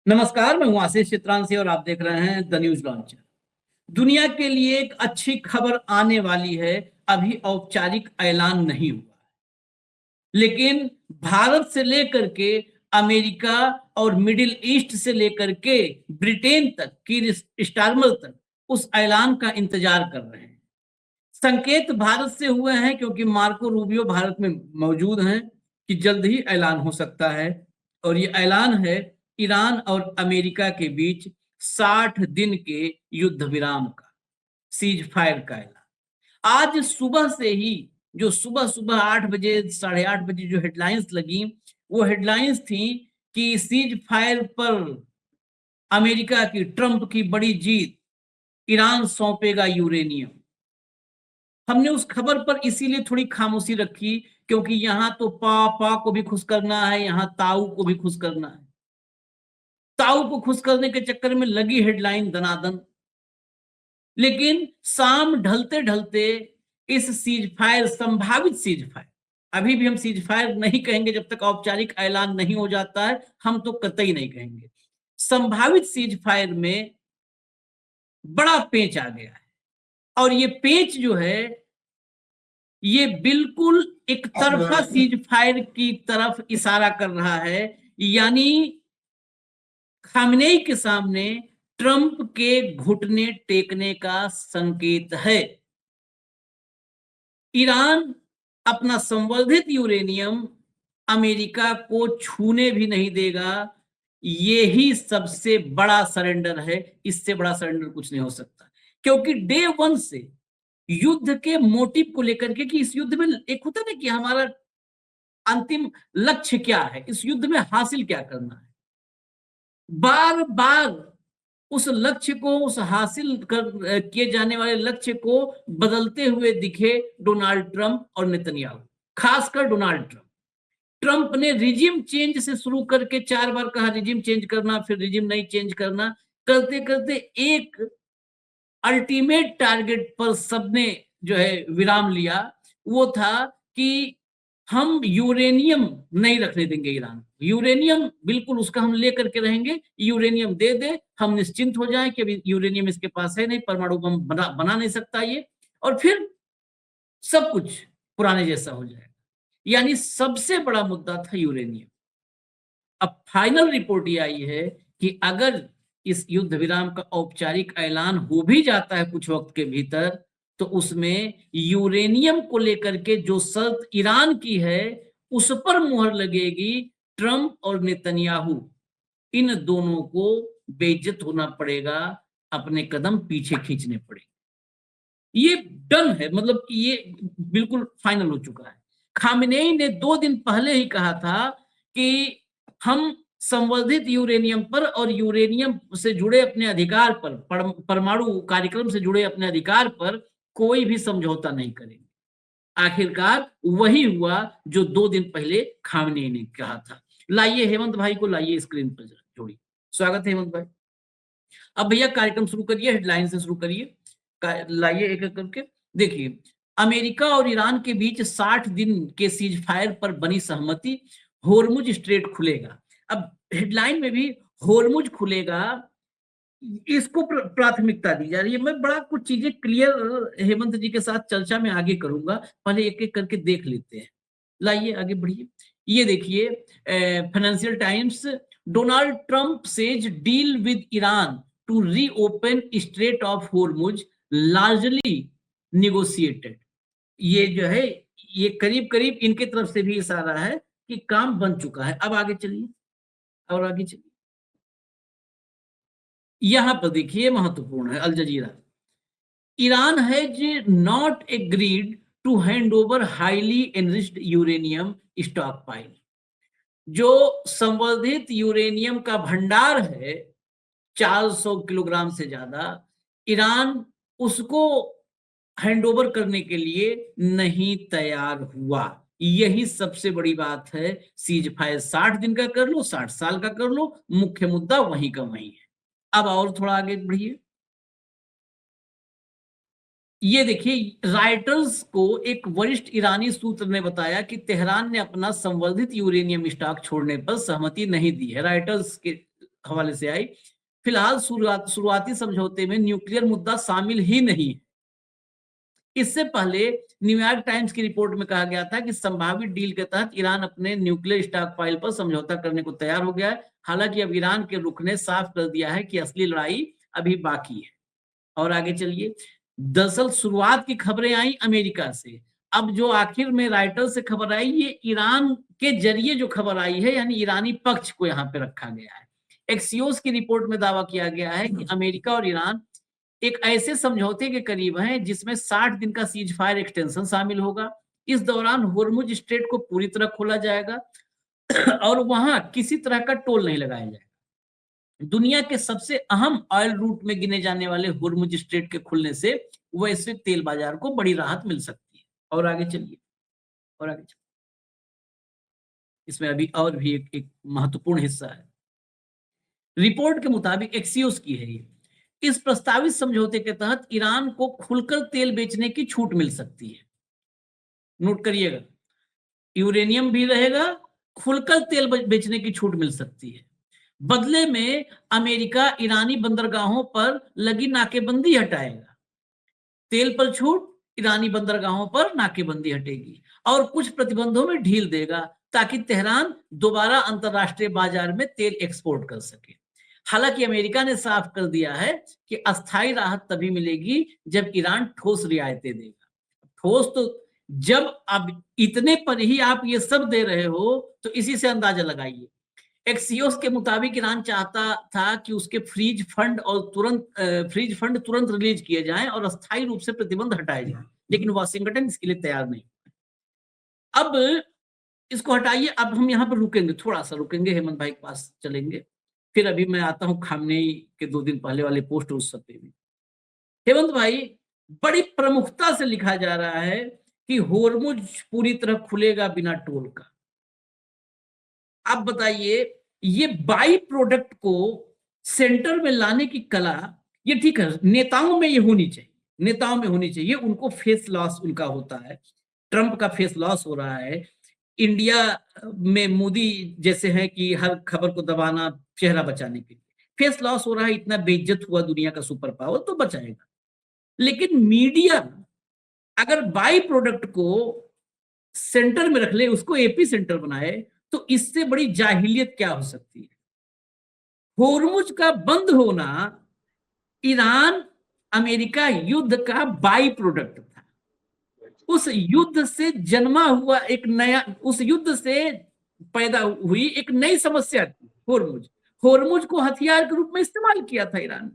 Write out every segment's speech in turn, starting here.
नमस्कार, मैं हूं आशीष चित्रांशी और आप देख रहे हैं द न्यूज लॉन्चर। दुनिया के लिए एक अच्छी खबर आने वाली है। अभी औपचारिक ऐलान नहीं हुआ, लेकिन भारत से लेकर के अमेरिका और मिडिल ईस्ट से लेकर के ब्रिटेन तक की स्टारमर तक उस ऐलान का इंतजार कर रहे हैं। संकेत भारत से हुए हैं क्योंकि मार्को रूबियो भारत में मौजूद हैं कि जल्द ही ऐलान हो सकता है। और ये ऐलान है ईरान और अमेरिका के बीच 60 दिन के युद्ध विराम का, सीज फायर का ऐलान। आज सुबह से ही जो सुबह सुबह 8 बजे 8:30 बजे जो हेडलाइंस लगी, वो हेडलाइंस थी कि सीज फायर पर अमेरिका की, ट्रंप की बड़ी जीत, ईरान सौंपेगा यूरेनियम। हमने उस खबर पर इसीलिए थोड़ी खामोशी रखी क्योंकि यहां तो पा को भी खुश करना है, यहां ताऊ को भी खुश करना है। ताऊ को खुश करने के चक्कर में लगी हेडलाइन दनादन। लेकिन शाम ढलते ढलते इस सीज फायर, संभावित सीज फायर, अभी भी हम सीज फायर नहीं कहेंगे जब तक औपचारिक ऐलान नहीं हो जाता है, हम तो कतई नहीं कहेंगे। संभावित सीज फायर में बड़ा पेंच आ गया है और ये पेंच जो है ये बिल्कुल एक तरफा सीज फायर की तरफ इशारा कर रहा है। यानी खामनेई के सामने ट्रंप के घुटने टेकने का संकेत है। ईरान अपना संवर्धित यूरेनियम अमेरिका को छूने भी नहीं देगा। ये ही सबसे बड़ा सरेंडर है, इससे बड़ा सरेंडर कुछ नहीं हो सकता। क्योंकि डे वन से युद्ध के मोटिव को लेकर के कि इस युद्ध में एक होता है ना कि हमारा अंतिम लक्ष्य क्या है, इस युद्ध में हासिल क्या करना है, बार बार उस लक्ष्य को, उस हासिल कर किए जाने वाले लक्ष्य को बदलते हुए दिखे डोनाल्ड ट्रंप और नेतन्याहू। खासकर डोनाल्ड ट्रंप। ट्रंप ने रिजिम चेंज से शुरू करके 4 बार कहा रिजिम चेंज करना, फिर रिजिम नहीं चेंज करना, करते करते एक अल्टीमेट टारगेट पर सबने जो है विराम लिया। वो था कि हम यूरेनियम नहीं रखने देंगे ईरान। यूरेनियम बिल्कुल उसका हम लेकर के रहेंगे, यूरेनियम दे दे, हम निश्चिंत हो जाएं कि अभी यूरेनियम इसके पास है नहीं, परमाणु बम बना नहीं सकता ये, और फिर सब कुछ पुराने जैसा हो जाएगा। यानी सबसे बड़ा मुद्दा था यूरेनियम। अब फाइनल रिपोर्ट ये आई है कि अगर इस युद्ध विराम का औपचारिक ऐलान हो भी जाता है कुछ वक्त के भीतर, तो उसमें यूरेनियम को लेकर के जो शर्त ईरान की है उस पर मुहर लगेगी। ट्रंप और नेतन्याहू इन दोनों को बेइज्जत होना पड़ेगा, अपने कदम पीछे खींचने पड़ेंगे। ये डन है, मतलब कि ये बिल्कुल फाइनल हो चुका है। खामेनेई ने 2 दिन पहले ही कहा था कि हम संवर्धित यूरेनियम पर और यूरेनियम से जुड़े अपने अधिकार पर, परमाणु कार्यक्रम से जुड़े अपने अधिकार पर कोई भी समझौता नहीं करेंगे। आखिरकार वही हुआ जो 2 दिन पहले खामेनेई ने कहा था। लाइए हेमंत भाई को, लाइए स्क्रीन पर जोड़िए। स्वागत है हेमंत भाई। अब भैया कार्यक्रम शुरू करिए, हेडलाइन से शुरू करिए, लाइए एक एक करके। देखिए, अमेरिका और ईरान के बीच 60 दिन के सीज फायर पर बनी सहमति, होर्मुज स्ट्रेट खुलेगा। अब हेडलाइन में भी होर्मुज खुलेगा, इसको प्राथमिकता दी जा रही है। मैं बड़ा कुछ चीजें क्लियर हेमंत जी के साथ चर्चा में आगे करूंगा, पहले एक एक करके देख लेते हैं। लाइए आगे बढ़िए। ये देखिए, Financial Times, Donald Trump says deal with Iran to reopen Strait of Hormuz largely negotiated. ये जो है ये करीब करीब इनके तरफ से भी इशारा है कि काम बन चुका है। अब आगे चलिए, और आगे चलिए। यहां पर देखिए महत्वपूर्ण है, Al Jazeera, Iran has not agreed to hand over highly enriched uranium stockpile. जो संवर्धित यूरेनियम का भंडार है 400 किलोग्राम से ज्यादा, ईरान उसको हैंडओवर करने के लिए नहीं तैयार हुआ। यही सबसे बड़ी बात है। सीज फायर 60 दिन का कर लो, 60 साल का कर लो, मुख्य मुद्दा वहीं का वहीं है। अब और थोड़ा आगे बढ़िए। ये देखिए, राइटर्स को एक वरिष्ठ ईरानी सूत्र ने बताया कि तेहरान ने अपना संवर्धित यूरेनियम स्टॉक छोड़ने पर सहमति नहीं दी है। राइटर्स के हवाले से आई। फिलहाल शुरुआती समझौते में न्यूक्लियर मुद्दा शामिल ही नहीं है। इससे पहले न्यूयॉर्क टाइम्स की रिपोर्ट में कहा गया था कि संभावित डील के तहत ईरान अपने न्यूक्लियर स्टॉक फाइल पर समझौता करने को तैयार हो गया है। हालांकि अब ईरान के रुख ने साफ कर दिया है कि असली लड़ाई अभी बाकी है। और आगे चलिए। दरअसल शुरुआत की खबरें आई अमेरिका से, अब जो आखिर में राइटर से खबर आई ये ईरान के जरिए जो खबर आई है, यानी ईरानी पक्ष को यहाँ पे रखा गया है। एक्सियोस की रिपोर्ट में दावा किया गया है कि अमेरिका और ईरान एक ऐसे समझौते के करीब हैं जिसमें 60 दिन का सीज फायर एक्सटेंशन शामिल होगा। इस दौरान होर्मुज स्ट्रेट को पूरी तरह खोला जाएगा और वहां किसी तरह का टोल नहीं लगाया जाएगा। दुनिया के सबसे अहम ऑयल रूट में गिने जाने वाले होर्मुज स्ट्रेट के खुलने से वैश्विक तेल बाजार को बड़ी राहत मिल सकती है। और आगे चलिए, और आगे चलिए। इसमें अभी और भी एक महत्वपूर्ण हिस्सा है। रिपोर्ट के मुताबिक एक्सियोस की है ये, इस प्रस्तावित समझौते के तहत ईरान को खुलकर तेल बेचने की छूट मिल सकती है। नोट करिएगा, यूरेनियम भी रहेगा, खुलकर तेल बेचने की छूट मिल सकती है। बदले में अमेरिका ईरानी बंदरगाहों पर लगी नाकेबंदी हटाएगा। तेल पर छूट, ईरानी बंदरगाहों पर नाकेबंदी हटेगी और कुछ प्रतिबंधों में ढील देगा ताकि तेहरान दोबारा अंतरराष्ट्रीय बाजार में तेल एक्सपोर्ट कर सके। हालांकि अमेरिका ने साफ कर दिया है कि अस्थायी राहत तभी मिलेगी जब ईरान ठोस रियायतें देगा। ठोस तो जब अब इतने पर ही आप ये सब दे रहे हो तो इसी से अंदाजा लगाइए। एक्सियोस के मुताबिक ईरान चाहता था कि उसके फ्रीज फंड तुरंत रिलीज किए जाएं और अस्थायी रूप से प्रतिबंध हटाए जाएं, लेकिन वाशिंगटन इसके लिए तैयार नहीं। अब इसको हटाइए, अब हम यहाँ पर रुकेंगे, थोड़ा सा रुकेंगे, हेमंत भाई के पास चलेंगे, फिर अभी मैं आता हूँ खामनेई के 2 दिन पहले वाले पोस्ट उस सब पे भी। हेमंत भाई, बड़ी प्रमुखता से लिखा जा रहा है कि होर्मुज पूरी तरह खुलेगा बिना टोल का। आप बताइए, ये बाई प्रोडक्ट को सेंटर में लाने की कला, ये ठीक है, नेताओं में ये होनी चाहिए, नेताओं में होनी चाहिए, उनको फेस लॉस उनका होता है। ट्रंप का फेस लॉस हो रहा है, इंडिया में मोदी जैसे हैं कि हर खबर को दबाना चेहरा बचाने के लिए फेस लॉस हो रहा है, इतना बेइज्जत हुआ दुनिया का सुपर पावर, तो बचाएगा। लेकिन मीडिया अगर बाई प्रोडक्ट को सेंटर में रख ले, उसको एपी सेंटर बनाए, तो इससे बड़ी जाहिलियत क्या हो सकती है। होर्मुज का बंद होना ईरान अमेरिका युद्ध का बाई प्रोडक्ट था। उस युद्ध से जन्मा हुआ एक नया, उस युद्ध से पैदा हुई एक नई समस्या थी होर्मुज। होर्मुज को हथियार के रूप में इस्तेमाल किया था ईरान।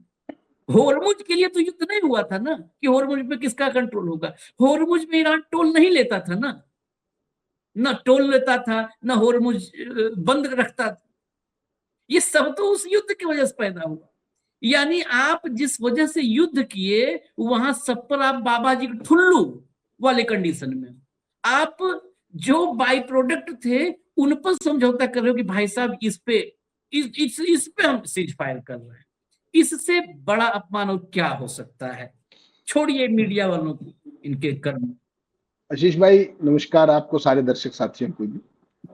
होर्मुज के लिए तो युद्ध नहीं हुआ था ना कि होर्मुज पे किसका कंट्रोल होगा। होर्मुज में ईरान टोल नहीं लेता था ना टोल लेता था, ना होर्मुज बंद रखता था। ये सब तो उस युद्ध की वजह से पैदा हुआ। यानी आप जिस वजह से युद्ध किए वहां सब पर आप बाबा जी ठुल्लू वाले कंडीशन में, आप जो बाई प्रोडक्ट थे उन पर समझौता कर रहे हो कि भाई साहब इस पे हम सीज फायर कर रहे हैं। इससे बड़ा अपमान और क्या हो सकता है। छोड़िए मीडिया वालों को इनके कर्म। आशीष भाई नमस्कार, आपको सारे दर्शक साथियों को भी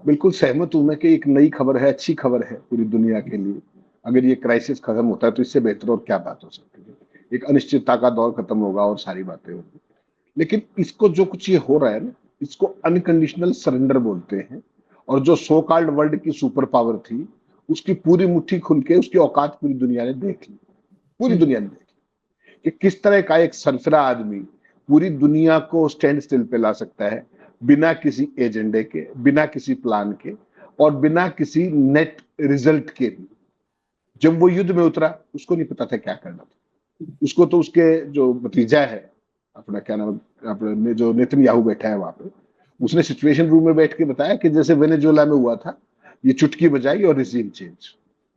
बिल्कुल सहमत हूं मैं कि एक नई खबर है, अच्छी खबर है पूरी दुनिया के लिए। अगर ये क्राइसिस खत्म होता है तो इससे बेहतर और क्या बात हो सकती है। एक अनिश्चितता का दौर खत्म होगा और सारी बातें होंगी। लेकिन इसको जो कुछ ये हो रहा है ना, इसको अनकंडीशनल सरेंडर बोलते हैं। और जो सो कॉल्ड वर्ल्ड की सुपर पावर थी उसकी पूरी मुट्ठी खुल के उसकी औकात पूरी दुनिया ने देख ली, पूरी दुनिया ने देख ली कि किस तरह का एक सरफरा आदमी पूरी दुनिया को स्टैंड स्टिल पे ला सकता है, बिना किसी एजेंडे के, बिना किसी प्लान के और बिना किसी नेट रिजल्ट के भी। जब वो युद्ध में उतरा उसको नहीं पता था क्या करना था। उसको तो उसके जो भतीजा है, अपना क्या नाम, अपने जो नेतन्याहू बैठा है वहां पे, उसने सिचुएशन रूम में बैठ के बताया कि जैसे वेनेजुएला में हुआ था, ये चुटकी बजाई और रिजीम चेंज।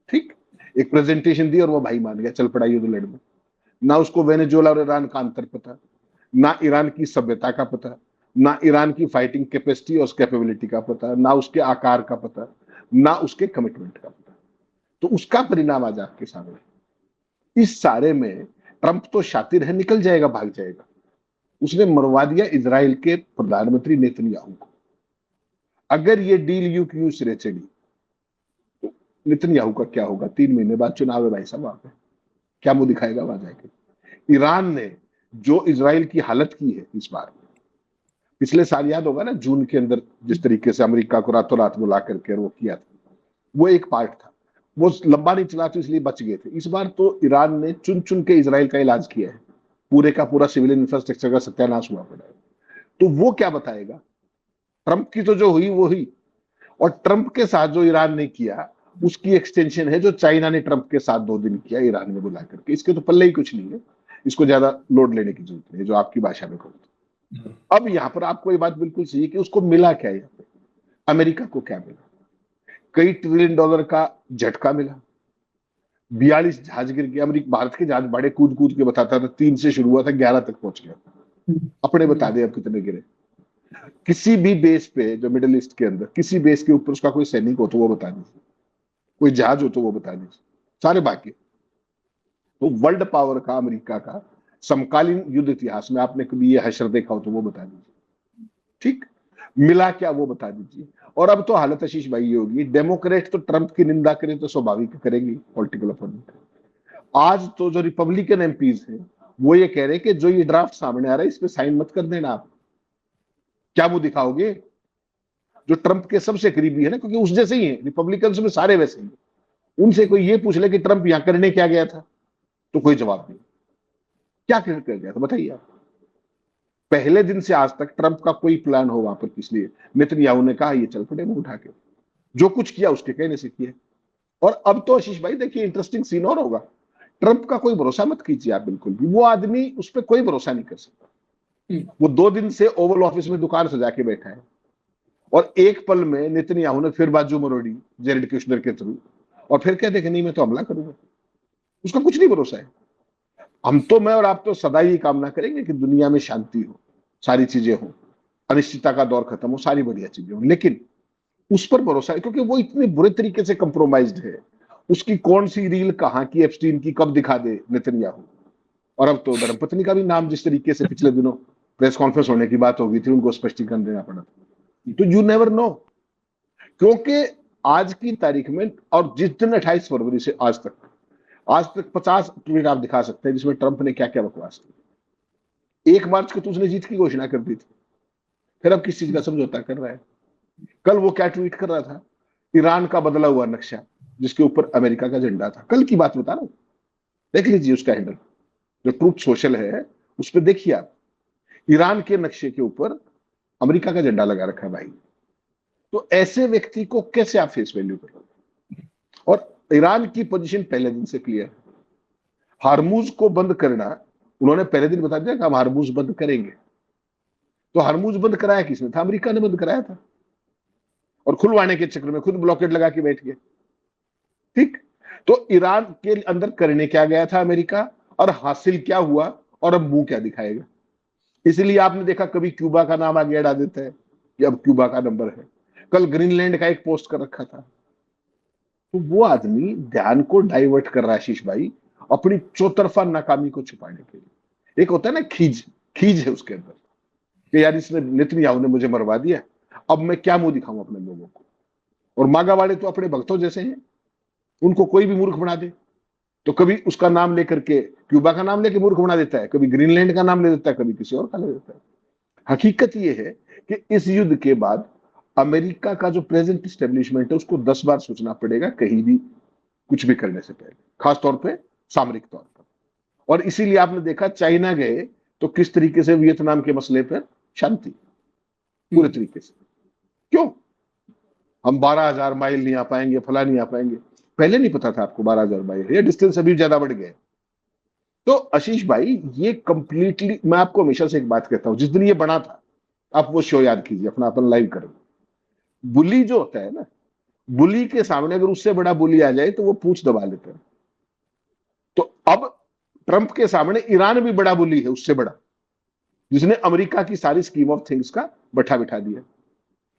ठीक, एक प्रेजेंटेशन दी और वो भाई मान गया, चल पड़ा युद्ध लड़ने। ना उसको वेनेजुएला और ईरान का अंतर पता, ना ईरान की सभ्यता का पता, ना ईरान की फाइटिंग कैपेसिटी और कैपेबिलिटी का पता, ना उसके आकार का पता, ना उसके कमिटमेंट का पता। तो उसका परिणाम आज आपके सामने। इस सारे में ट्रंप तो शातिर है, निकल जाएगा, भाग जाएगा। उसने मरवा दिया इजराइल के प्रधानमंत्री नेतन्याहू को। अगर ये डील यूं की यूं सिरे चढ़ी तो नेतन्याहू का क्या होगा? 3 महीने बाद चुनाव है भाई साहब, वहां पे क्या मुंह दिखाएगा वहां जाके? ईरान ने जो इजराइल की हालत की है इस बार, पिछले साल याद होगा ना जून के अंदर जिस तरीके से अमेरिका को रातों रात बुला करके वो किया था, वो एक पार्ट था। वो लंबा नहीं चला तो इसलिए बच गए थे। इस बार तो ईरान ने चुन चुन के इजराइल का इलाज किया है, पूरे का पूरा सिविलियन इंफ्रास्ट्रक्चर का सत्यानाश हुआ पड़ा है। तो वो क्या बताएगा? ट्रंप की तो जो हुई वो हुई, और ट्रंप के साथ जो ईरान ने किया उसकी एक्सटेंशन है जो चाइना ने ट्रंप के साथ 2 दिन किया ईरान में बुला करके। इसके तो पल्ले ही कुछ नहीं है, इसको ज्यादा लोड लेने की जरूरत नहीं है, जो आपकी भाषा में कहूँ। अब यहाँ पर आपको ये बात बिल्कुल सही है कि उसको मिला क्या? यहाँ पे अमेरिका को क्या मिला? कई ट्रिलियन डॉलर का झटका मिला, 42 जहाज गिर गया। अमेरिका भारत के जहाज बड़े कूद कूद के बताता था, 3 से शुरू हुआ था, 11 तक पहुंच गया। अपने बता दे अब कितने गिरे। किसी भी बेस पे जो मिडिल ईस्ट के अंदर किसी बेस के ऊपर उसका कोई सैनिक हो तो वो बता दीजिए, कोई जहाज हो तो वो बता दीजिए, सारे बाकी। तो वर्ल्ड पावर का, अमेरिका का समकालीन युद्ध इतिहास में आपने कभी ये हश्र देखा हो तो वो बता दीजिए। ठीक, मिला क्या वो बता दीजिए। और अब तो हालत आशीष भाई ये होगी, डेमोक्रेट तो ट्रंप की निंदा करें तो स्वाभाविक करेंगी, पॉलिटिकल अपोनेंट। आज तो जो रिपब्लिकन एमपीज हैं वो ये कह रहे हैं कि जो ये ड्राफ्ट सामने आ रहा है इस पे साइन मत कर देना। आप क्या मुंह दिखाओगे? जो ट्रंप के सबसे करीबी है ना, क्योंकि उस जैसे ही है रिपब्लिकन में सारे वैसे ही, उनसे कोई ये पूछ ले कि ट्रंप यहां करने क्या गया था तो कोई जवाब नहीं। क्या कर गया था बताइए आप? पहले दिन से आज तक ट्रंप का कोई प्लान हो वहां पर, इसलिए नेतन्याहू ने कहा ये चल पड़े मुंह उठा के, जो कुछ किया उसके कहने से किया। और अब तो आशीष भाई देखिए इंटरेस्टिंग सीन और होगा। ट्रंप का कोई भरोसा मत कीजिए आप बिल्कुल भी, वो आदमी उस पर कोई भरोसा नहीं कर सकता। वो 2 दिन से ओवल ऑफिस में दुकान सजा के बैठा है, और एक पल में नेतन्याहू ने फिर बाजू मरोड़ी जेरेड कुशनर के थ्रू, और फिर कहते कि नहीं मैं तो हमला करूंगा। उसका कुछ नहीं भरोसा है। हम तो, मैं और आप तो सदा ही कामना करेंगे कि दुनिया में शांति हो, सारी चीजें हो, अनिश्चितता का दौर खत्म हो, सारी बढ़िया चीजें हो, लेकिन उस पर भरोसा है क्योंकि वो इतने बुरे तरीके से कंप्रोमाइज्ड है। उसकी कौन सी रील कहां की, एप्स्टीन की कब दिखा दे नेतन्याहू। और अब तो धर्मपत्नी का भी नाम जिस तरीके से पिछले दिनों प्रेस कॉन्फ्रेंस होने की बात हो गई थी, उनको स्पष्टीकरण देना पड़ा था। तो यू नेवर नो, क्योंकि आज की तारीख में, और जिस दिन 28 फरवरी से आज तक 50 ट्वीट आप दिखा सकते हैं जिसमें ट्रंप ने क्या क्या बकवास की। 1 मार्च को तो उसने जीत की घोषणा कर दी थी, फिर अब किस चीज का समझौता कर रहा है? कल वो क्या ट्वीट कर रहा था? ईरान का बदला हुआ नक्शा जिसके ऊपर अमेरिका का झंडा था। कल की बात बता रहा हूं, देख लीजिए उसका हैंडल जो ट्रूथ सोशल है उस पर देखिए आप, ईरान के नक्शे के ऊपर अमेरिका का झंडा लगा रखा है भाई। तो ऐसे व्यक्ति को कैसे आप फेस वैल्यू करोगे? और ईरान की पोजीशन पहले दिन से क्लियर है। हार्मूज को बंद करना, उन्होंने पहले दिन बता दिया कि हम हार्मूज बंद करेंगे। तो हार्मूज बंद कराया किसने था? अमेरिका ने बंद कराया था, और खुलवाने के चक्कर में खुद ब्लॉकेट लगा के बैठ गए। ठीक, तो ईरान के अंदर करने क्या गया था अमेरिका, और हासिल क्या हुआ, और अब मुंह क्या दिखाएगा? इसलिए आपने देखा कभी क्यूबा का नाम आगे अड़ा देता है कि अब क्यूबा का नंबर है। कल ग्रीनलैंड का एक पोस्ट कर रखा था। तो वो आदमी ध्यान को डाइवर्ट कर रहा है आशीष भाई, अपनी चौतरफा नाकामी को छुपाने के लिए। एक होता है ना खीज, खीज है उसके अंदर कि यार इसने, नेतन्याहू ने मुझे मरवा दिया, अब मैं क्या मुंह दिखाऊं अपने लोगों को। और मागा वाले तो अपने भक्तों जैसे हैं, उनको कोई भी मूर्ख बना दे तो कभी उसका नाम लेकर के, क्यूबा का नाम लेकर मूर्ख बना देता है, कभी ग्रीनलैंड का नाम ले देता है, कभी किसी और का ले देता है। हकीकत यह है कि इस युद्ध के बाद अमेरिका का जो प्रेजेंट स्टेब्लिशमेंट है उसको 10 बार सोचना पड़ेगा कहीं भी कुछ भी करने से पहले, खासतौर पे सामरिक तौर पर। और इसीलिए आपने देखा चाइना गए तो किस तरीके से वियतनाम के मसले पर शांति पूरे तरीके से। क्यों? हम 12,000 माइल नहीं आ पाएंगे, फला नहीं आ पाएंगे। पहले नहीं पता था आपको 12,000 माइल, ये डिस्टेंस अभी ज्यादा बढ़ गए। तो आशीष भाई ये कंप्लीटली, मैं आपको हमेशा से एक बात कहता हूं, जिस दिन ये बना था, आप वो शो याद कीजिए अपना, अपन लाइव करो। बुली जो होता है ना, बुली के सामने अगर उससे बड़ा बुली आ जाए तो वो पूंछ दबा लेता है। तो अब ट्रंप के सामने ईरान भी बड़ा बुली है, उससे बड़ा, जिसने अमेरिका की सारी स्कीम ऑफ थिंग्स का बैठा बिठा दिया।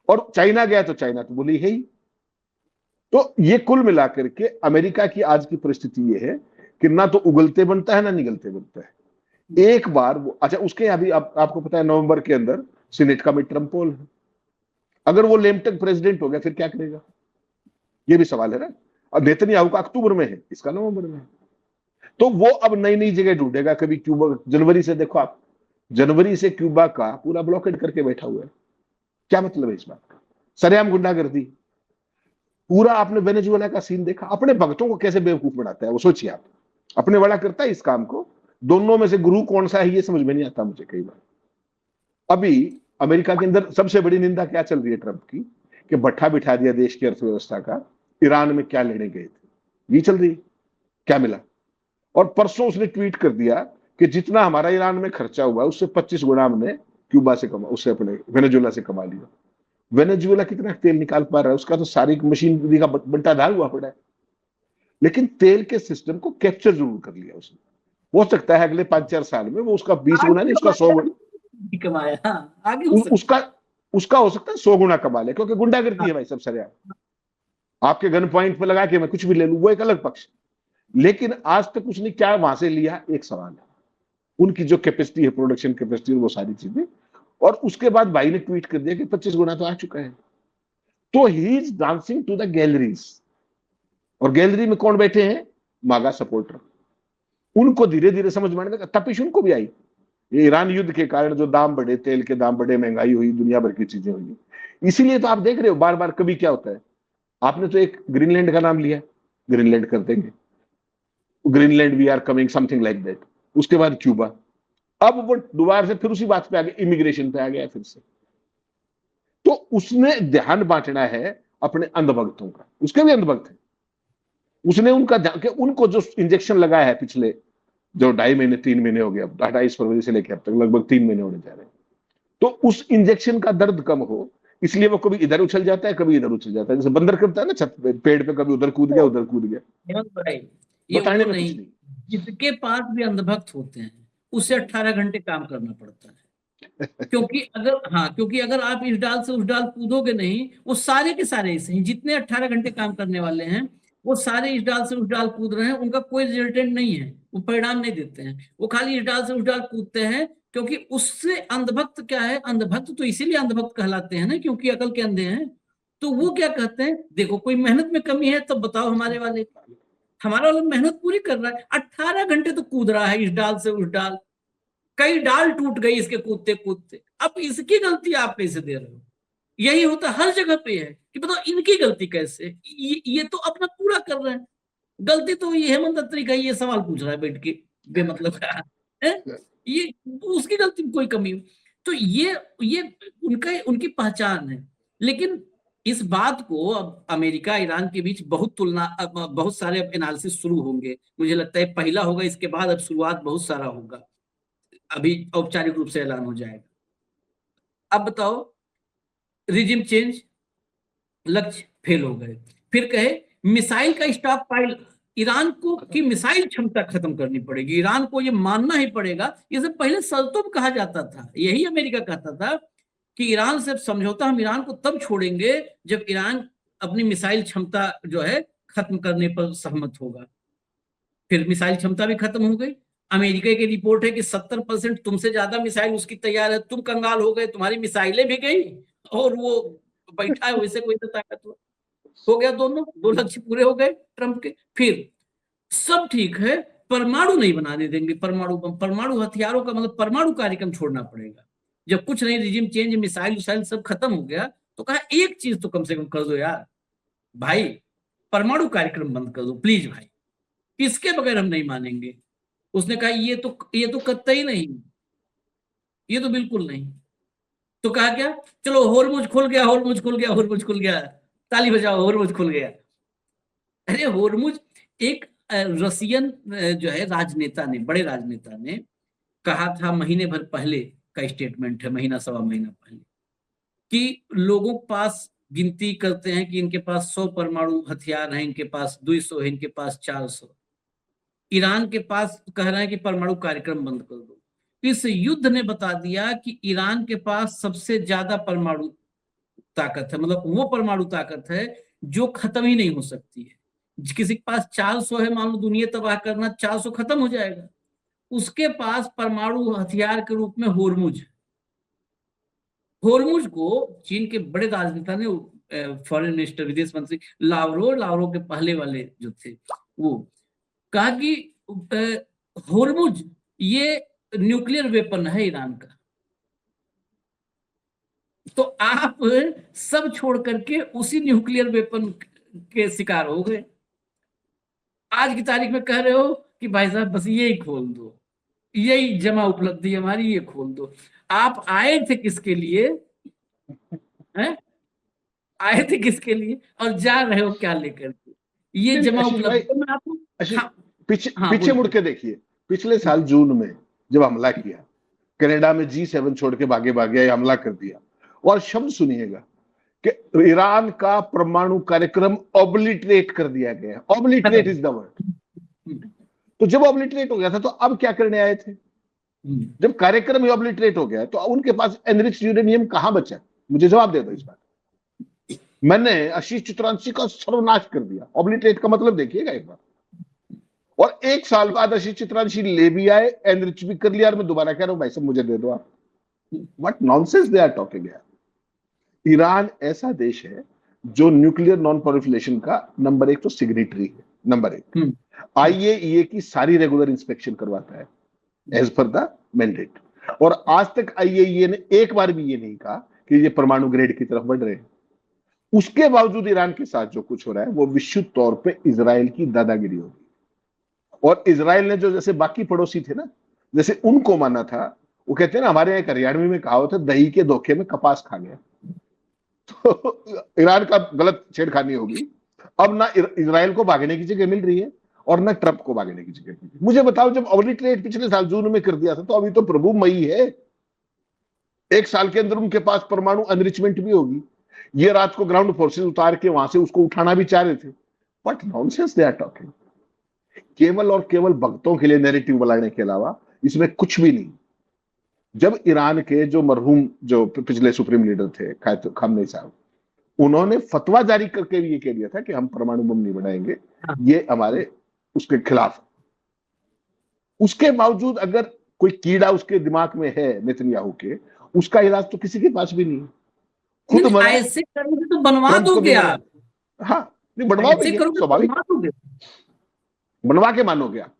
और चाइना गया तो चाइना तो बुली है ही। तो ये कुल मिलाकर के अमेरिका की आज की परिस्थिति ये है कि ना तो उगलते बनता है ना निगलते बनता है। एक बार वो, अच्छा उसके अभी आपको पता है नवंबर के अंदर सीनेट का मिड टर्म पोल है। अगर वो लेम तक प्रेसिडेंट हो गया फिर क्या करेगा, ये भी सवाल है ना। और नेतन्याहू का अक्टूबर में है, इसका नवंबर में है। तो वो अब नई नई जगह ढूंढेगा। कभी क्यूबा, जनवरी से देखो आप, जनवरी से क्यूबा का पूरा ब्लॉकेड करके बैठा हुआ है। क्या मतलब है इस बात का? सरेआम गुंडागर्दी। पूरा आपने वेनेजुएला का सीन देखा, अपने भक्तों को कैसे बेवकूफ बनाता है वो, सोचिए आप। अपने वाला करता है इस काम को। दोनों में से गुरु कौन सा है ये समझ में नहीं आता मुझे कई बार। अभी अमेरिका के अंदर सबसे बड़ी निंदा क्या चल रही है ट्रंप की, कि भट्ठा बिठा दिया देश की अर्थव्यवस्था का। ईरान में क्या लेने गए थे, ये चल रही है, क्या मिला। और परसों उसने ट्वीट कर दिया कि जितना हमारा ईरान में खर्चा हुआ उससे 25 गुना हमने क्यूबा से कमा, उससे अपने वेनेजुएला से कमा लिया। वेनेजुएला कितना तेल निकाल पा रहा है, उसका तो सारी मशीनरी का बंटाधार हुआ पड़ा है। लेकिन तेल के सिस्टम को कैप्चर जरूर कर लिया उसने। हो सकता है अगले 5-4 साल में वो उसका 20 गुना नहीं, उसका 100 गुना कमाया। हाँ, आगे हो सकता उसका उसका हो सकता है 100 गुना कमा ले, क्योंकि गुंडागर्दी है भाई सब सरेआम। आपके गन पॉइंट पे लगा के मैं कुछ भी ले लूं, वो एक अलग पक्ष। लेकिन आज तक उसने क्या वहां से लिया, एक सवाल है। उनकी जो कैपेसिटी है, प्रोडक्शन कैपेसिटी, वो सारी चीजें। और उसके बाद भाई ने ट्वीट कर दिया कि 25 गुना तो आ चुका है। तो he is dancing to the galleries. और गैलरी में कौन बैठे हैं? मागा सपोर्टर। उनको धीरे धीरे समझ में आने लगा, तपिश उनको भी आई। ये ईरान युद्ध के कारण जो दाम बढ़े, तेल के दाम बढ़े, महंगाई हुई, दुनिया भर की चीजें हुई। इसीलिए तो आप देख रहे हो बार बार, कभी क्या होता है, आपने तो एक ग्रीनलैंड का नाम लिया, ग्रीनलैंड कर देंगे, Greenland we are coming, something like that. उसके बाद क्यूबा। अब वो दोबारा से फिर उसी बात पे आ गया, इमिग्रेशन पे आ गया फिर से। तो उसने ध्यान बांटना है अपने अंधभक्तों का, उसके भी अंधभक्त है। उसने उनका ध्यान, उनको जो इंजेक्शन लगाया है पिछले जो 2.5 महीने 3 महीने हो गया, 28 फरवरी से लेकर अब तक लगभग 3 महीने होने जा रहे हैं, तो उस इंजेक्शन का दर्द कम हो, इसलिए वो कभी इधर उछल जाता है, कभी इधर उछल जाता है, जैसे बंदर करता है ना छत पे, पेड़ पे, कभी उधर कूद गया, उधर कूद गया। हेमंत भाई, ये बताने वो में कुछ नहीं, नहीं। जिसके पास भी अंधभक्त होते हैं उसे 18 घंटे काम करना पड़ता है। क्योंकि अगर आप इस डाल से उस डाल कूदोगे नहीं, वो सारे के सारे ऐसे हैं, जितने 18 घंटे काम करने वाले हैं वो सारे इस डाल से उस डाल कूद रहे हैं, उनका कोई रिजल्टेंट नहीं है, वो परिणाम नहीं देते हैं, वो खाली इस डाल से उस डाल कूदते हैं। क्योंकि उससे अंधभक्त क्या है, अंधभक्त तो इसीलिए अंधभक्त कहलाते हैं ना, क्योंकि अकल के अंधे हैं। तो वो क्या कहते हैं, देखो कोई मेहनत में कमी है तो बताओ, हमारा वाला मेहनत पूरी कर रहा है, 18 घंटे तो कूद रहा है इस डाल से उस डाल, कई डाल टूट गई इसके कूदते कूदते, अब इसकी गलती आप कैसे दे रहे हो? यही होता हर जगह पे है कि बताओ इनकी गलती कैसे, ये तो अपना पूरा कर रहे हैं, गलती तो ये हेमंत अत्री का ये सवाल पूछ रहा है बैठ के बेमतलब का है, ये उसकी गलती में कोई कमी हो। तो ये उनकी पहचान है। लेकिन इस बात को अब अमेरिका ईरान के बीच बहुत सारे एनालिसिस शुरू होंगे, मुझे लगता है पहला होगा, इसके बाद अब शुरुआत बहुत सारा होगा, अभी औपचारिक रूप से ऐलान हो जाएगा। अब बताओ, रिजिम चेंज, लक्ष्य फेल हो गए, फिर कहे मिसाइल का स्टॉक पाइल, ईरान को की मिसाइल क्षमता खत्म करनी पड़ेगी, ईरान को ये मानना ही पड़ेगा। ये सब पहले शर्तों में कहा जाता था, यही अमेरिका कहता था कि ईरान से समझौता हम ईरान को तब छोड़ेंगे जब ईरान अपनी मिसाइल क्षमता जो है खत्म करने पर सहमत होगा। फिर मिसाइल क्षमता भी खत्म हो गई। अमेरिका की रिपोर्ट है कि 70% तुमसे ज्यादा मिसाइल उसकी तैयार है, तुम कंगाल हो गए, तुम्हारी मिसाइलें भी गई और वो बैठा है वैसे कोई तो ताकत हो गया, दोनों दो लक्ष्य पूरे हो गए ट्रंप के। फिर सब ठीक है, परमाणु नहीं बनाने देंगे, परमाणु हथियारों का मतलब परमाणु कार्यक्रम छोड़ना पड़ेगा। जब कुछ नहीं, रिजिम चेंज, मिसाइल सब खत्म हो गया, तो कहा एक चीज तो कम से कम कर दो यार भाई, परमाणु कार्यक्रम बंद कर दो प्लीज भाई, इसके बगैर हम नहीं मानेंगे। उसने कहा ये तो कतई नहीं, ये तो बिल्कुल नहीं। तो कहा क्या, चलो होरमुज खुल गया, होरमुज खुल गया, होरमुज खुल गया, ताली बजाओ होरमुज खुल गया। अरे होरमुज एक रसियन जो है राजनेता ने, बड़े राजनेता ने कहा था, महीने भर पहले का स्टेटमेंट है, महीना सवा महीना पहले, कि लोगों के पास गिनती करते हैं कि इनके पास 100 परमाणु हथियार हैं, इनके पास 200 है, इनके पास 400। ईरान के पास कह रहे हैं कि परमाणु कार्यक्रम बंद कर दो। इस युद्ध ने बता दिया कि ईरान के पास सबसे ज्यादा परमाणु ताकत है, मतलब वो परमाणु ताकत है जो खत्म ही नहीं हो सकती है। किसी के पास 400 है, मान लो दुनिया तबाह करना, 400 खत्म हो जाएगा। उसके पास परमाणु हथियार के रूप में होरमुज को चीन के बड़े राजनेता ने फॉरेन मिनिस्टर, विदेश मंत्री लावरोव के पहले वाले जो थे, वो कहा कि होर्मुज ये न्यूक्लियर वेपन है ईरान का। तो आप सब छोड़ करके उसी न्यूक्लियर वेपन के शिकार हो गए। आज की तारीख में कह रहे हो कि भाई साहब बस यही खोल दो, यही जमा उपलब्धि हमारी, ये खोल दो। आप आए थे किसके लिए? हैं? आए थे किसके लिए और जा रहे हो क्या लेकर के? ये जमा आशीष भाई, उपलब्धि में आपको हाँ, पीछे मुड़ के देखिए, पिछले साल जून में जब हमला किया, कनाडा में G7 छोड़ के भागे हमला कर दिया, और शब्द सुनिएगा कि ईरान का परमाणु कार्यक्रम ऑब्लिटरेट कर दिया गया। Obliterate is the word. तो जब ऑब्लिटरेट हो गया था तो अब क्या करने आए थे? जब कार्यक्रम ही ऑब्लिटरेट हो गया तो उनके पास एनरिच्ड यूरेनियम कहां बचा? मुझे जवाब दे दो इस बात। मैंने आशीष चित्रांशी का सर्वनाश कर दिया। ऑब्लिटरेट का मतलब देखिएगा एक बार। और एक साल बाद आशीष चित्रांशी ले भी आए, एनरिच भी कर लिया, और मैं दोबारा कह रहा हूं भाई साहब मुझे दे दो आप। What nonsense they are talking यार। ईरान ऐसा देश है जो न्यूक्लियर नॉन प्रोलिफरेशन का नंबर 1 तो सिग्नेटरी है, नंबर 1। IAEA की सारी रेगुलर इंस्पेक्शन करवाता है एज पर द मैंडेट। और आज तक IAEA ने एक बार भी ये नहीं कहा कि ये परमाणु ग्रेड की तरफ बढ़ रहे हैं। उसके बावजूद ईरान के साथ जो कुछ हो रहा है वो विश्व तौर पे इजराइल की दादागिरी होगी। और इजराइल ने जो जैसे बाकी पड़ोसी थे ना, जैसे उनको माना था, वो कहते हैं ना हमारे यहाँ हरियाणवी में कहावत है, दही के धोखे में कपास खा गया। तो ईरान का गलत छेड़खानी होगी। अब ना इजराइल को भागने की जगह मिल रही है और ना ट्रंप को भागने की जगह मिल रही है। मुझे बताओ, जब ऑब्लिटरेट पिछले साल जून में कर दिया था तो अभी तो प्रभु मई है, एक साल के अंदर उनके पास परमाणु एनरिचमेंट भी होगी। ये रात को ग्राउंड फोर्सेस उतार के वहां से उसको उठाना भी चाह रहे थे। But nonsense they are talking. केवल और केवल भक्तों के लिए नैरेटिव बनाने के अलावा इसमें कुछ भी नहीं। जब ईरान के जो मरहूम जो पिछले सुप्रीम लीडर थे खामनेई साहब, उन्होंने फतवा जारी करके भी ये कह दिया था कि हम परमाणु बम नहीं बनाएंगे, ये हमारे उसके खिलाफ। उसके बावजूद अगर कोई कीड़ा उसके दिमाग में है नेतन्याहू के, उसका इलाज तो किसी के पास भी नहीं। खुद मरा, ऐसे करोगे तो बनवा ट्रंप को दोगे भी मरा। आप। हाँ, नहीं बनवा ऐसे देंगे, करोगे तो स्वाभाविक बनवा दोगे। बनवा के मानोगे आप,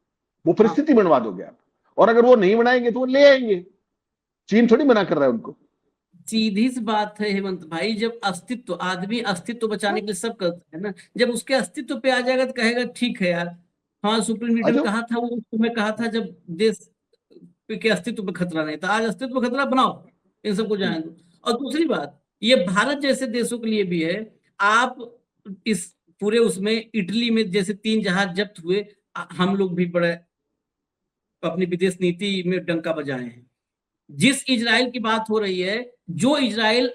वो परिस्थिति बनवा दोगे आप। और अगर वो नहीं बनाएंगे तो वो ले आएंगे। चीन थोड़ी मना कर रहा है उनको। सीधी सी बात है हेमंत भाई, जब अस्तित्व, आदमी अस्तित्व बचाने के लिए सब करता है ना, जब उसके अस्तित्व पे आ जाएगा तो कहेगा ठीक है यार, हाँ सुप्रीम लीडर अच्छा, कहा था, वो तुम्हें कहा था जब देश के अस्तित्व पे खतरा नहीं था, आज अस्तित्व पे खतरा बनाओ, इन सबको जाने दो। और दूसरी बात, ये भारत जैसे देशों के लिए भी है। आप इस पूरे उसमें इटली में जैसे 3 जहाज जब्त हुए, हम लोग भी बड़े अपनी विदेश नीति में डंका बजाए हैं। जिस इजराइल की बात हो रही है, जो इजराइल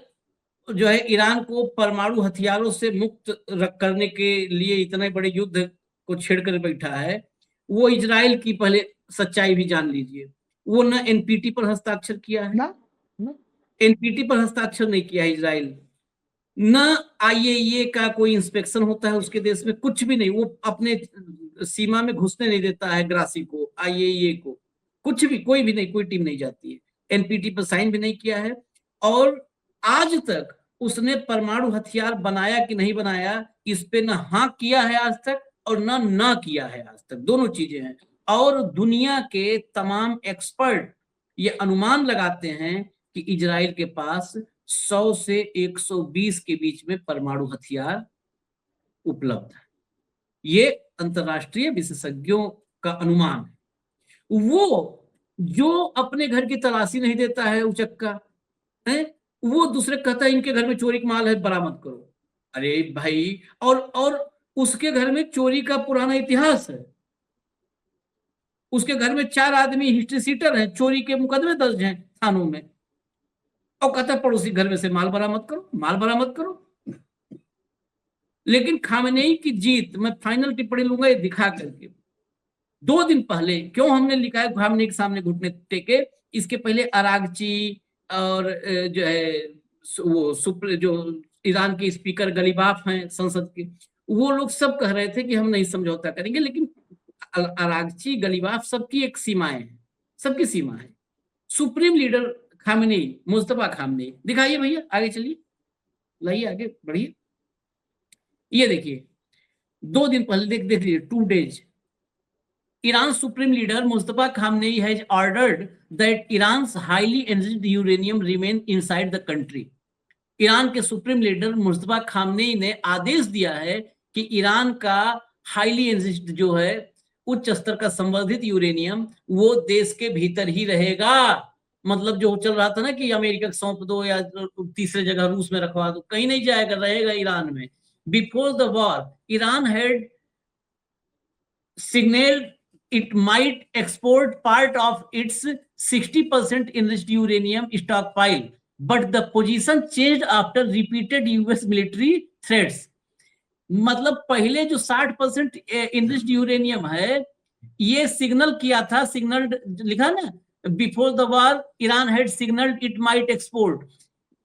जो है ईरान को परमाणु हथियारों से मुक्त करने के लिए इतने बड़े युद्ध को छेड़कर बैठा है, वो इजराइल की पहले सच्चाई भी जान लीजिए। वो न एनपीटी पर हस्ताक्षर किया है, ना एनपीटी पर हस्ताक्षर नहीं किया है इजराइल, न IAEA का कोई इंस्पेक्शन होता है उसके देश में, कुछ भी नहीं। वो अपने सीमा में घुसने नहीं देता है ग्रासी को, IAEA को, कुछ भी, कोई भी नहीं, कोई टीम नहीं जाती है। एनपीटी पर साइन भी नहीं किया है। और आज तक उसने परमाणु हथियार बनाया कि नहीं बनाया, इस पे न हाँ किया है आज तक और ना किया है आज तक, दोनों चीजें हैं। और दुनिया के तमाम एक्सपर्ट ये अनुमान लगाते हैं कि इजराइल के पास 100 से 120 के बीच में परमाणु हथियार उपलब्ध है। ये अंतरराष्ट्रीय विशेषज्ञों का अनुमान है। वो जो अपने घर की तलाशी नहीं देता है उचक्का है, वो दूसरे कहता है इनके घर में चोरी का माल है, बरामद करो। अरे भाई, और उसके घर में चोरी का पुराना इतिहास है। उसके घर में 4 आदमी हिस्ट्री सीटर हैं, चोरी के मुकदमे दर्ज हैं थानों में, और कहता है पड़ोसी घर में से माल बरामद करो, माल बरामद करो। लेकिन खामेनेई की जीत, मैं फाइनल टिप्पणी लूंगा ये दिखा करके, 2 दिन पहले क्यों हमने लिखा है खामेनेई के सामने घुटने टेके, इसके पहले अरागची और जो है वो जो ईरान के स्पीकर गलीबाफ हैं संसद के, वो लोग सब कह रहे थे कि हम नहीं समझौता करेंगे। लेकिन अरागची, गलीबाफ, सबकी एक सीमाएं हैं, सबकी सीमा है। Supreme leader Khamenei, Mustafa Khamenei, दिखाइए भैया, आगे चलिए, लाइए, आगे बढ़िए। ये देखिए 2 दिन पहले देख लीजिए 2 days, Iran supreme leader Mustafa Khamenei has ordered that Iran's highly enriched uranium remain inside the country. Iran के सुप्रीम लीडर मुस्तफा खामनेई ने आदेश दिया है कि ईरान का हाईली एनरिच्ड जो है उच्च स्तर का संवर्धित यूरेनियम वो देश के भीतर ही रहेगा। मतलब जो चल रहा था ना कि अमेरिका को सौंप दो या तीसरे जगह रूस में रखवा दो, कहीं नहीं जाएगा, रहेगा ईरान में। Before the war Iran had signaled it might export part of its 60% enriched uranium stockpile, but the position changed after repeated US military threats. मतलब पहले जो 60% enriched यूरेनियम है ये सिग्नल किया था, सिग्नल लिखा ना, before the war Iran had signalled it might export.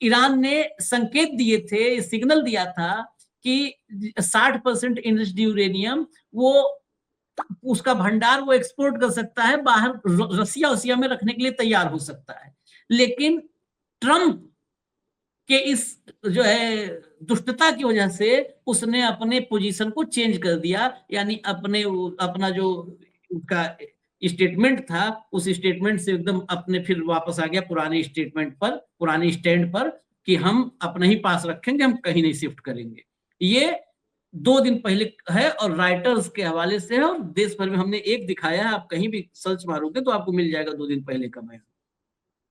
Iran ने संकेत दिए थे, सिग्नल दिया था कि 60% enriched यूरेनियम वो उसका भंडार वो एक्सपोर्ट कर सकता है, बाहर रसिया में रखने के लिए तैयार हो सकता है। लेकिन ट्रम्प के इस जो है दुष्टता की वजह से उसने अपने पोजीशन को चेंज कर दिया, यानी अपना जो उसका स्टेटमेंट था उस स्टेटमेंट से एकदम अपने फिर वापस आ गया पुराने स्टेटमेंट पर, पुराने स्टैंड पर कि हम अपने ही पास रखेंगे, हम कहीं नहीं शिफ्ट करेंगे। ये 2 दिन पहले है और राइटर्स के हवाले से है और देश भर में हमने एक दिखाया है, आप कहीं भी सर्च मारोगे तो आपको मिल जाएगा 2 दिन पहले का बयान।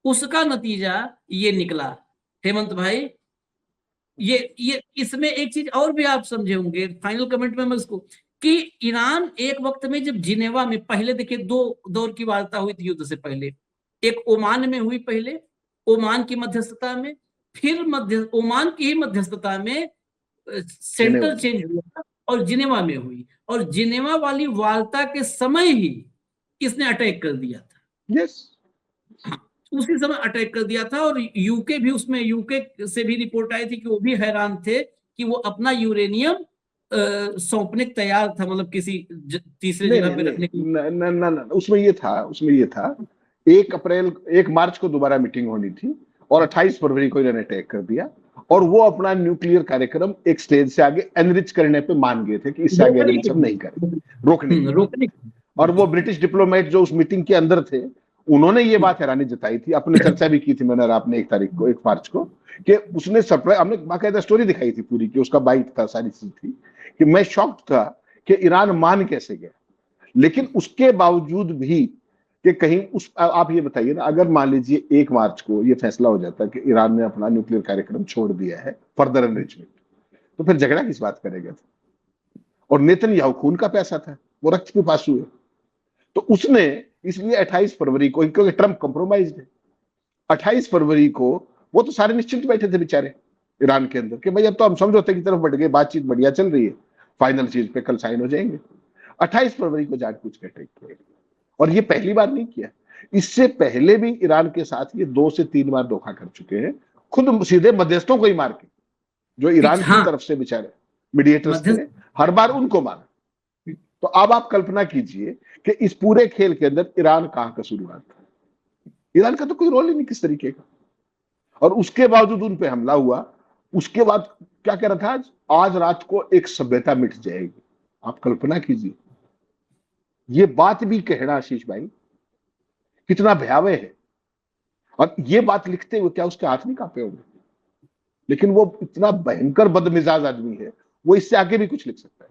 उसका नतीजा ये निकला हेमंत भाई। ये इसमें एक चीज और भी आप समझे होंगे, फाइनल कमेंट में मैं उसको, कि ईरान एक वक्त में जब जिनेवा में, पहले देखिए 2 दौर की वार्ता हुई थी युद्ध से पहले, एक ओमान में हुई पहले, ओमान की मध्यस्थता में, फिर ओमान की ही मध्यस्थता में सेंटर चेंज हुआ और जिनेवा में हुई, और जिनेवा वाली वार्ता के समय ही इसने अटैक कर दिया था। यस, उसी समय अटैक कर दिया था और यूके भी उसमें, यूके से भी रिपोर्ट आई थी कि वो भी हैरान थे कि वो अपना यूरेनियम सौंपने तैयार था, मतलब किसी तीसरे जगह पे रखने की। उसमें ये था 1 मार्च को दोबारा मीटिंग होनी थी और 28 फरवरी को इन्होंने अटैक कर दिया और वो अपना न्यूक्लियर कार्यक्रम एक स्टेज से आगे एनरिच करने पे मान गए थे कि इससे आगे एनरिच हम नहीं करेंगे, रोकने। और वो ब्रिटिश डिप्लोमेट जो उस मीटिंग के अंदर थे उन्होंने ये बात हैरानी जताई थी, अपने चर्चा भी की थी मैंने और आपने 1 मार्च को, कि उसने सरप्राइज, हमने बाकायदा स्टोरी दिखाई थी पूरी कि उसका बाइट था, सारी चीज थी कि मैं शॉक्ड था कि ईरान मान कैसे गया। लेकिन उसके बावजूद भी कि कहीं आप ये बताइए ना, अगर मान लीजिए 1 मार्च को ये फैसला हो जाता है कि ईरान ने अपना न्यूक्लियर कार्यक्रम छोड़ दिया है फर्दर एनरिचमेंट, तो फिर झगड़ा किस बात करेगा। और नेतन्याहू खून का पैसा था, वो रक्त पिपासु है, तो उसने इसलिए 28 फरवरी को, क्योंकि ट्रंप कंप्रोमाइज है, 28 फरवरी को वो तो सारे निश्चिंत बैठे थे बेचारे ईरान के अंदर कि भाई अब तो हम समझौते की तरफ बढ़ गए, बातचीत बढ़िया चल रही है, फाइनल चीज पे कल साइन हो जाएंगे। 28 फरवरी को जानबूझ के अटैक किया, और ये पहली बार नहीं किया, इससे पहले भी ईरान के साथ ये 2 से 3 बार धोखा कर चुके हैं, खुद सीधे मध्यस्थों को ही मार के, जो ईरान की तरफ से बेचारे मीडिएटर्स थे, हर बार उनको मारा। तो अब आप कल्पना कीजिए कि इस पूरे खेल के अंदर ईरान कहां कसूरवार था। ईरान का तो कोई रोल ही नहीं किस तरीके का, और उसके बावजूद उन पे हमला हुआ। उसके बाद क्या कह रहा था, आज रात को एक सभ्यता मिट जाएगी। आप कल्पना कीजिए, ये बात भी कहना आशीष भाई कितना भयावह है, और ये बात लिखते हुए क्या उसके हाथ नहीं कांपे होंगे। लेकिन वो इतना भयंकर बदमिजाज आदमी है, वो इससे आगे भी कुछ लिख सकता है,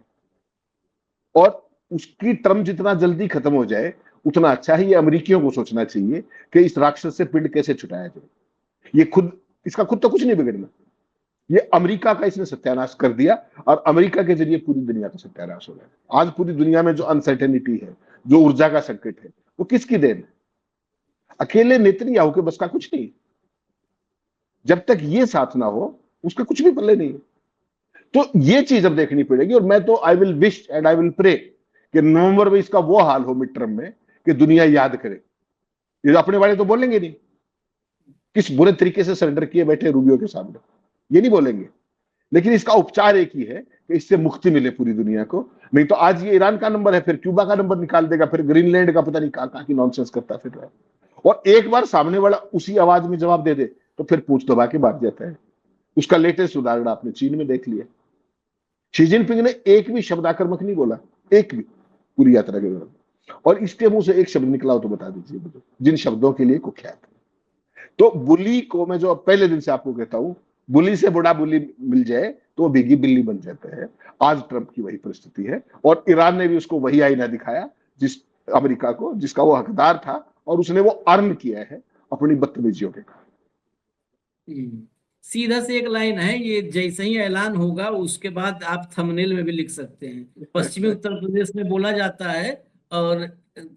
और उसकी टर्म जितना जल्दी खत्म हो जाए उतना अच्छा है। ये अमेरिकियों को सोचना चाहिए कि इस राक्षस से पिंड कैसे छुटाया जाए। ये इसका खुद तो कुछ नहीं बिगड़ना, ये अमेरिका का इसने सत्यानाश कर दिया, और अमेरिका के जरिए पूरी दुनिया का सत्यानाश हो रहा है। आज पूरी दुनिया में जो अनसर्टेनिटी है, जो ऊर्जा का संकट है, वो किसकी देन है? अकेले नेतन्याहू के बस का कुछ नहीं। जब तक ये साथ ना हो उसका कुछ भी पल्ले नहीं है। तो ये चीज अब देखनी पड़ेगी, और मैं तो I will wish and I will pray कि नवंबर में इसका वो हाल हो मिड टर्म में कि दुनिया याद करे। ये अपने वाले तो बोलेंगे नहीं, किस बुरे तरीके से सरेंडर किए बैठे रूबियो के सामने, ये नहीं बोलेंगे, लेकिन इसका उपचार एक ही है कि इससे मुक्ति मिले पूरी दुनिया को। नहीं तो आज ये ईरान का नंबर है, फिर क्यूबा का नंबर निकाल देगा, फिर ग्रीनलैंड का पता नहीं कहां की नॉनसेंस करता फिर रहा है। और एक बार सामने वाला उसी आवाज में जवाब दे दे तो फिर पूछ दबा के भाग जाता है। उसका लेटेस्ट उदाहरण आपने चीन में देख लिया। शी जिनपिंग ने एक भी शब्द आक्रामक नहीं बोला, एक भी, पूरी यात्रा के दौरान। और इसके मुंह से एक शब्द निकला हो तो बता दीजिए मुझे, जिन शब्दों के लिए कुख्यात है। तो बुली को मैं जो पहले दिन से आपको कहता हूं, बुली से बड़ा बुली मिल जाए तो वो भीगी बिल्ली बन जाता है। आज ट्रंप की वही परिस्थिति है, और ईरान ने भी उसको वही आईना दिखाया जिस अमेरिका को, जिसका वो हकदार था, और उसने वो अर्न किया है अपनी बदतमीजियों के कारण। सीधा से एक लाइन है, ये जैसे ही ऐलान होगा उसके बाद आप थंबनेल में भी लिख सकते हैं, पश्चिमी उत्तर प्रदेश में बोला जाता है और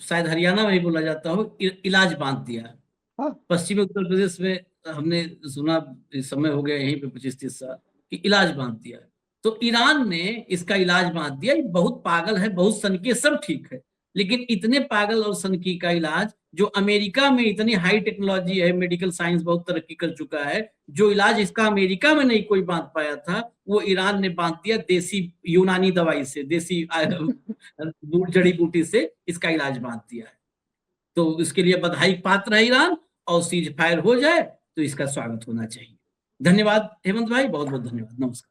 शायद हरियाणा में भी बोला जाता हो, इलाज बांध दिया। हाँ। पश्चिमी उत्तर प्रदेश में हमने सुना, इस समय हो गया यहीं पे 25-30 साल कि इलाज बांध दिया। तो ईरान ने इसका इलाज बांध दिया। ये बहुत पागल है, बहुत सनकी, सब ठीक है, लेकिन इतने पागल और सनकी का इलाज, जो अमेरिका में इतनी हाई टेक्नोलॉजी है, मेडिकल साइंस बहुत तरक्की कर चुका है, जो इलाज इसका अमेरिका में नहीं कोई बांध पाया था, वो ईरान ने बांध दिया देसी यूनानी दवाई से, देसी जड़ी बूटी से इसका इलाज बांध दिया है। तो इसके लिए बधाई पात्र है ईरान, और सीज फायर हो जाए तो इसका स्वागत होना चाहिए। धन्यवाद हेमंत भाई, बहुत बहुत धन्यवाद, नमस्कार।